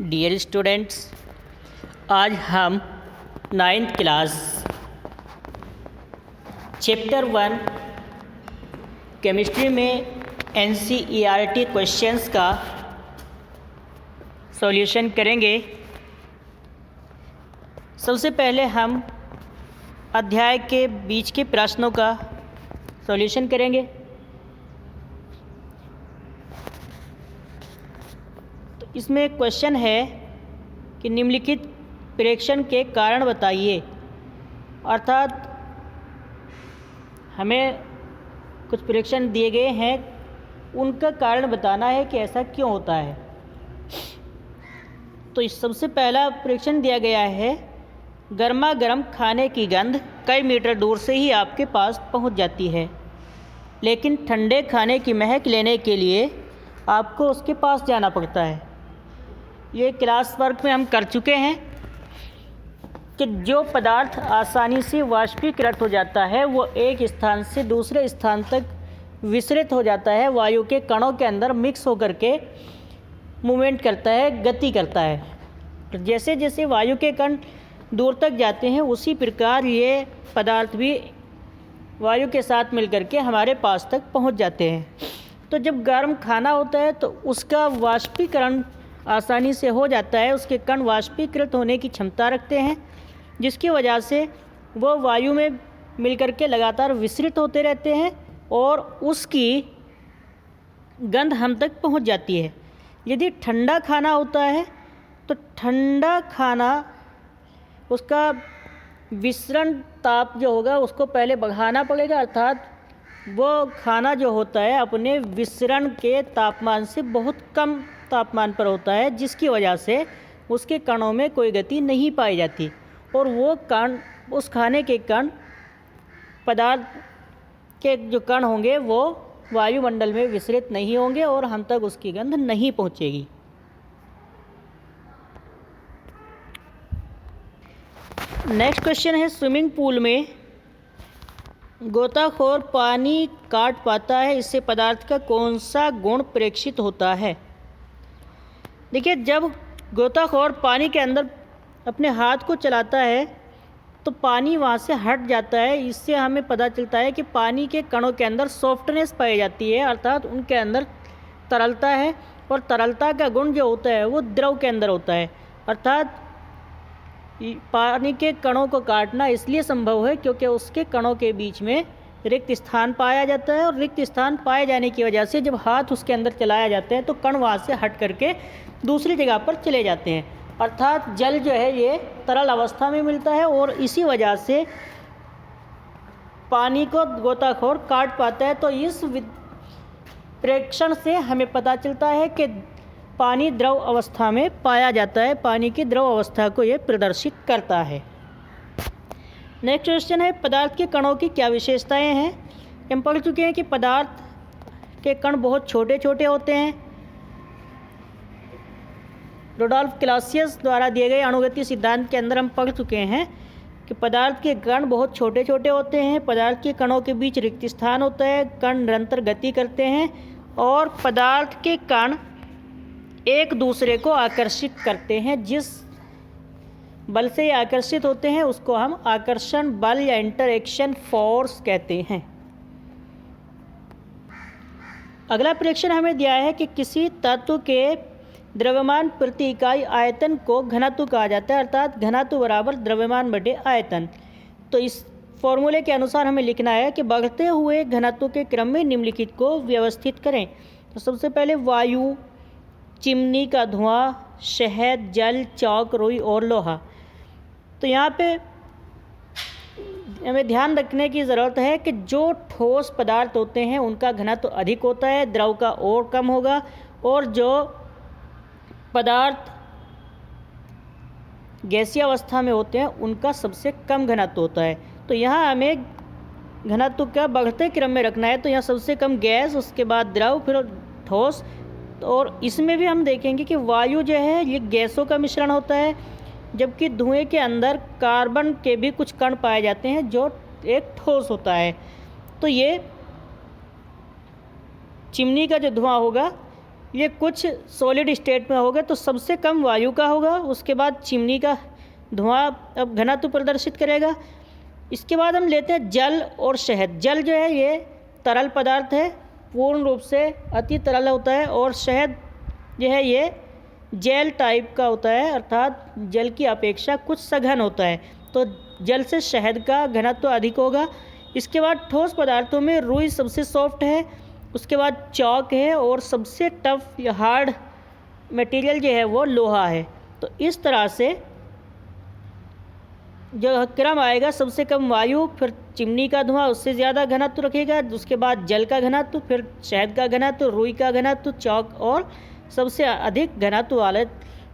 Dear students, आज हम 9th class chapter 1 chemistry में NCERT क्वेश्चंस का सॉल्यूशन करेंगे। सबसे पहले हम अध्याय के बीच के प्रश्नों का सॉल्यूशन करेंगे। तो इसमें क्वेश्चन है कि निम्नलिखित प्रेक्षण के कारण बताइए। अर्थात हमें कुछ प्रेक्षण दिए गए हैं, उनका कारण बताना है कि ऐसा क्यों होता है। तो इस सबसे पहला प्रेक्षण दिया गया है, गर्मा गर्म खाने की गंध कई मीटर दूर से ही आपके पास पहुंच जाती है, लेकिन ठंडे खाने की महक लेने के लिए आपको उसके पास जाना पड़ता है। ये क्लास वर्क में हम कर चुके हैं कि जो पदार्थ आसानी से वाष्पीकृत हो जाता है वो एक स्थान से दूसरे स्थान तक विसरित हो जाता है, वायु के कणों के अंदर मिक्स होकर के मूवमेंट करता है, गति करता है। तो जैसे जैसे वायु के कण दूर तक जाते हैं उसी प्रकार ये पदार्थ भी वायु के साथ मिलकर के हमारे पास तक पहुंच जाते हैं। तो जब गर्म खाना होता है तो उसका वाष्पीकरण आसानी से हो जाता है, उसके कण वाष्पीकृत होने की क्षमता रखते हैं, जिसकी वजह से वो वायु में मिलकर के लगातार विसरित होते रहते हैं और उसकी गंध हम तक पहुंच जाती है। यदि ठंडा खाना होता है तो ठंडा खाना उसका विसरण ताप जो होगा उसको पहले बढ़ाना पड़ेगा, अर्थात वो खाना जो होता है अपने विसरण के तापमान से बहुत कम तापमान पर होता है, जिसकी वजह से उसके कणों में कोई गति नहीं पाई जाती और वो कण, उस खाने के कण, पदार्थ के जो कण होंगे वो वायुमंडल में विसरित नहीं होंगे और हम तक उसकी गंध नहीं पहुंचेगी। नेक्स्ट क्वेश्चन है, स्विमिंग पूल में गोताखोर पानी काट पाता है, इससे पदार्थ का कौन सा गुण प्रेक्षित होता है। देखिए, जब गोताखोर पानी के अंदर अपने हाथ को चलाता है तो पानी वहाँ से हट जाता है। इससे हमें पता चलता है कि पानी के कणों के अंदर सॉफ्टनेस पाई जाती है, अर्थात उनके अंदर तरलता है और तरलता का गुण जो होता है वो द्रव के अंदर होता है। अर्थात पानी के कणों को काटना इसलिए संभव है क्योंकि उसके कणों के बीच में रिक्त स्थान पाया जाता है और रिक्त स्थान पाए जाने की वजह से जब हाथ उसके अंदर चलाया जाता है तो कण वहाँ से हट करके दूसरी जगह पर चले जाते हैं। अर्थात जल जो है ये तरल अवस्था में मिलता है और इसी वजह से पानी को गोताखोर काट पाता है। तो इस प्रेक्षण से हमें पता चलता है कि पानी द्रव अवस्था में पाया जाता है, पानी की द्रव अवस्था को ये प्रदर्शित करता है। नेक्स्ट क्वेश्चन है, पदार्थ के कणों की क्या विशेषताएं हैं। हम पढ़ चुके हैं कि पदार्थ के कण बहुत छोटे छोटे होते हैं। रुडोल्फ क्लासियस द्वारा दिए गए अणुगति सिद्धांत के अंदर हम पढ़ चुके हैं कि पदार्थ के कण बहुत छोटे छोटे होते हैं, पदार्थ के कणों के बीच रिक्त स्थान होता है, कण निरंतर गति करते हैं और पदार्थ के कण एक दूसरे को आकर्षित करते हैं। जिस बल से ये आकर्षित होते हैं उसको हम आकर्षण बल या इंटरएक्शन फोर्स कहते हैं। अगला प्रेक्षण हमें दिया है कि किसी तत्व के द्रव्यमान प्रति इकाई आयतन को घनत्व कहा जाता है, अर्थात घनत्व बराबर द्रव्यमान बटे आयतन। तो इस फॉर्मूले के अनुसार हमें लिखना है कि बढ़ते हुए घनत्व के क्रम में निम्नलिखित को व्यवस्थित करें। तो सबसे पहले वायु, चिमनी का धुआं, शहद, जल, चौक, रुई और लोहा। तो यहाँ पे हमें ध्यान रखने की ज़रूरत है कि जो ठोस पदार्थ होते हैं उनका घनत्व अधिक होता है, द्रव का और कम होगा, और जो पदार्थ गैसीय अवस्था में होते हैं उनका सबसे कम घनत्व होता है। तो यहाँ हमें घनत्व का बढ़ते क्रम में रखना है। तो यहाँ सबसे कम गैस, उसके बाद द्रव, फिर ठोस। और इसमें भी हम देखेंगे कि वायु जो है ये गैसों का मिश्रण होता है, जबकि धुएं के अंदर कार्बन के भी कुछ कण पाए जाते हैं जो एक ठोस होता है। तो ये चिमनी का जो धुआं होगा ये कुछ सॉलिड स्टेट में होगा तो सबसे कम वायु का होगा, उसके बाद चिमनी का धुआं अब घनत्व प्रदर्शित करेगा। इसके बाद हम लेते हैं जल और शहद। जल जो है ये तरल पदार्थ है, पूर्ण रूप से अति तरल होता है, और शहद जो है ये जेल टाइप का होता है, अर्थात जल की अपेक्षा कुछ सघन होता है। तो जल से शहद का घनत्व अधिक होगा। इसके बाद ठोस पदार्थों में रुई सबसे सॉफ्ट है, उसके बाद चॉक है, और सबसे टफ या हार्ड मटेरियल जो है वो लोहा है। तो इस तरह से जो क्रम आएगा, सबसे कम वायु, फिर चिमनी का धुआं उससे ज़्यादा घनत्व रखेगा, उसके बाद जल का घनत्व, फिर शहद का घनत्व, रुई का घनत्व, चॉक, और सबसे अधिक घनत्व वाला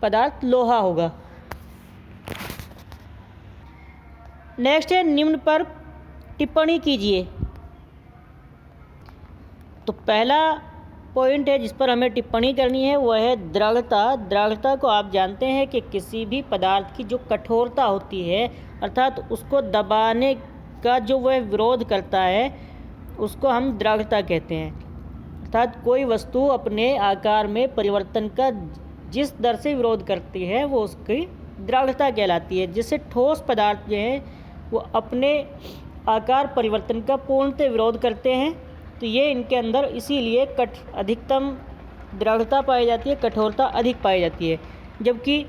पदार्थ लोहा होगा। नेक्स्ट है निम्न पर टिप्पणी कीजिए। तो पहला पॉइंट है जिस पर हमें टिप्पणी करनी है वह है दृढ़ता। दृढ़ता को आप जानते हैं कि किसी भी पदार्थ की जो कठोरता होती है, अर्थात उसको दबाने का जो वह विरोध करता है, उसको हम दृढ़ता कहते हैं। अर्थात कोई वस्तु अपने आकार में परिवर्तन का जिस दर से विरोध करती है वो उसकी दृढ़ता कहलाती है। जैसे ठोस पदार्थ जो है वो अपने आकार परिवर्तन का पूर्णतः विरोध करते हैं, तो ये इनके अंदर इसीलिए अधिकतम दृढ़ता पाई जाती है, कठोरता अधिक पाई जाती है। जबकि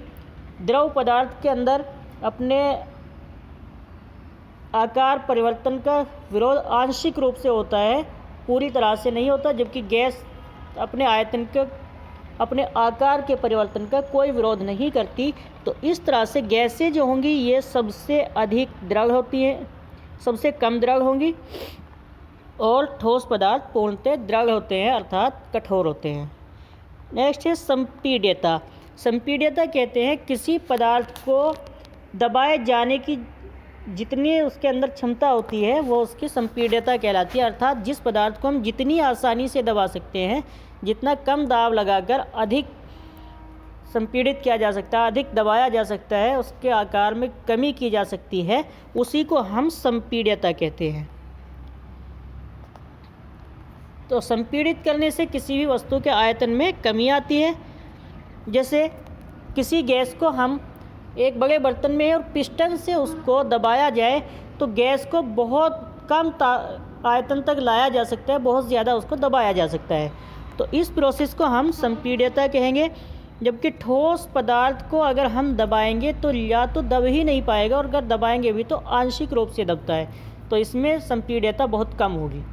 द्रव पदार्थ के अंदर अपने आकार परिवर्तन का विरोध आंशिक रूप से होता है, पूरी तरह से नहीं होता। जबकि गैस अपने आयतन के, अपने आकार के परिवर्तन का कोई विरोध नहीं करती। तो इस तरह से गैसें जो होंगी ये सबसे अधिक दृढ़ होती हैं, सबसे कम दृढ़ होंगी, और ठोस पदार्थ पूर्णतः दृढ़ होते हैं, अर्थात कठोर होते हैं। नेक्स्ट है संपीड्यता। संपीड्यता कहते हैं किसी पदार्थ को दबाए जाने की जितनी उसके अंदर क्षमता होती है वो उसकी संपीड्यता कहलाती है। अर्थात जिस पदार्थ को हम जितनी आसानी से दबा सकते हैं, जितना कम दाब लगाकर अधिक संपीड़ित किया जा सकता है, अधिक दबाया जा सकता है, उसके आकार में कमी की जा सकती है, उसी को हम संपीड्यता कहते हैं। तो संपीड़ित करने से किसी भी वस्तु के आयतन में कमी आती है। जैसे किसी गैस को हम एक बड़े बर्तन में और पिस्टन से उसको दबाया जाए तो गैस को बहुत कम आयतन तक लाया जा सकता है, बहुत ज़्यादा उसको दबाया जा सकता है। तो इस प्रोसेस को हम संपीड्यता कहेंगे। जबकि ठोस पदार्थ को अगर हम दबाएंगे तो या तो दब ही नहीं पाएगा, और अगर दबाएंगे भी तो आंशिक रूप से दबता है, तो इसमें संपीड्यता बहुत कम होगी।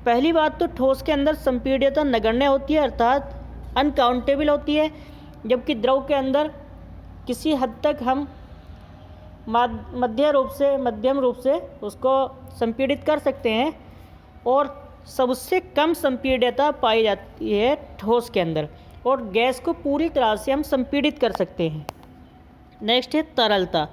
पहली बात तो ठोस के अंदर संपीड्यता नगण्य होती है, अर्थात अनकाउंटेबल होती है। जबकि द्रव के अंदर किसी हद तक हम मध्यम रूप से उसको संपीड़ित कर सकते हैं, और सबसे कम संपीड्यता पाई जाती है ठोस के अंदर, और गैस को पूरी तरह से हम संपीड़ित कर सकते हैं। नेक्स्ट है तरलता।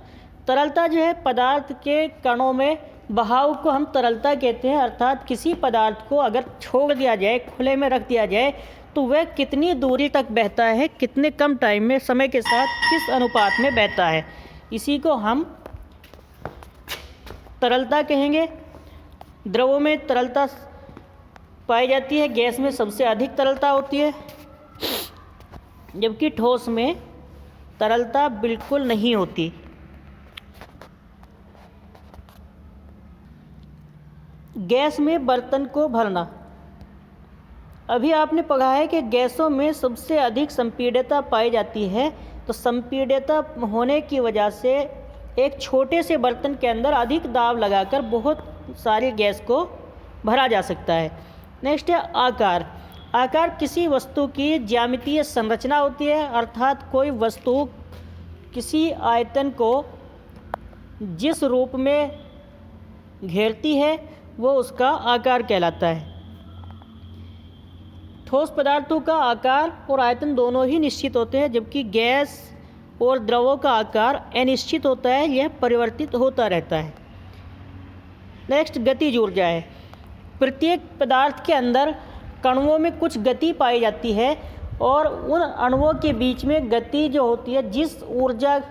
तरलता जो है पदार्थ के कणों में बहाव को हम तरलता कहते हैं। अर्थात किसी पदार्थ को अगर छोड़ दिया जाए, खुले में रख दिया जाए, तो वह कितनी दूरी तक बहता है, कितने कम टाइम में, समय के साथ किस अनुपात में बहता है, इसी को हम तरलता कहेंगे। द्रवों में तरलता पाई जाती है, गैस में सबसे अधिक तरलता होती है, जबकि ठोस में तरलता बिल्कुल नहीं होती। गैस में बर्तन को भरना। अभी आपने पढ़ा है कि गैसों में सबसे अधिक संपीड्यता पाई जाती है। तो संपीड्यता होने की वजह से एक छोटे से बर्तन के अंदर अधिक दाब लगाकर बहुत सारी गैस को भरा जा सकता है। नेक्स्ट है आकार। आकार किसी वस्तु की ज्यामितीय संरचना होती है, अर्थात कोई वस्तु किसी आयतन को जिस रूप में घेरती है वो उसका आकार कहलाता है। ठोस पदार्थों का आकार और आयतन दोनों ही निश्चित होते हैं, जबकि गैस और द्रवों का आकार अनिश्चित होता है, यह परिवर्तित होता रहता है। नेक्स्ट गतिज ऊर्जा है। प्रत्येक पदार्थ के अंदर कणों में कुछ गति पाई जाती है, और उन अणुओं के बीच में गति जो होती है, जिस ऊर्जा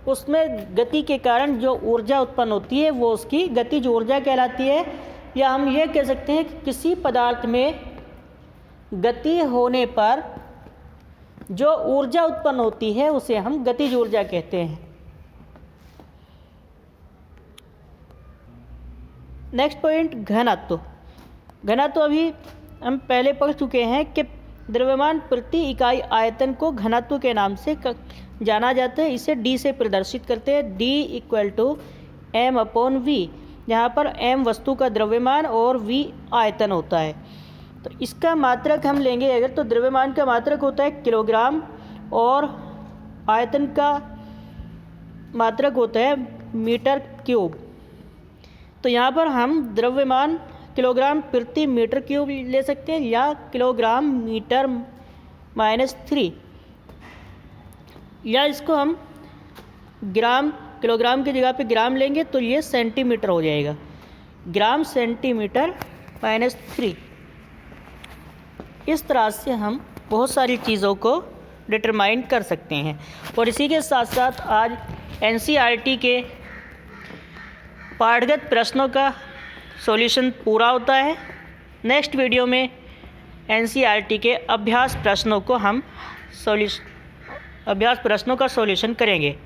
उसमें गति के कारण जो ऊर्जा उत्पन्न होती है वो उसकी गतिज ऊर्जा कहलाती है। या हम ये कह सकते हैं कि किसी पदार्थ में गति होने पर जो ऊर्जा उत्पन्न होती है उसे हम गतिज ऊर्जा कहते हैं। नेक्स्ट पॉइंट, घनत्व। घनत्व अभी हम पहले पढ़ चुके हैं कि द्रव्यमान प्रति इकाई आयतन को घनत्व के नाम से जाना जाता है। इसे डी से प्रदर्शित करते हैं, D equal to M upon V, जहाँ पर एम वस्तु का द्रव्यमान और वी आयतन होता है। तो इसका मात्रक हम लेंगे अगर, तो द्रव्यमान का मात्रक होता है किलोग्राम और आयतन का मात्रक होता है मीटर क्यूब। तो यहाँ पर हम द्रव्यमान किलोग्राम प्रति मीटर क्यूब ले सकते हैं या किलोग्राम मीटर -3, या इसको हम ग्राम, किलोग्राम की जगह पे ग्राम लेंगे तो ये सेंटीमीटर हो जाएगा, ग्राम सेंटीमीटर -3। इस तरह से हम बहुत सारी चीज़ों को डिटरमाइन कर सकते हैं। और इसी के साथ साथ आज एनसीईआरटी के पाठगत प्रश्नों का सॉल्यूशन पूरा होता है। नेक्स्ट वीडियो में एनसीईआरटी के अभ्यास प्रश्नों का सॉल्यूशन करेंगे।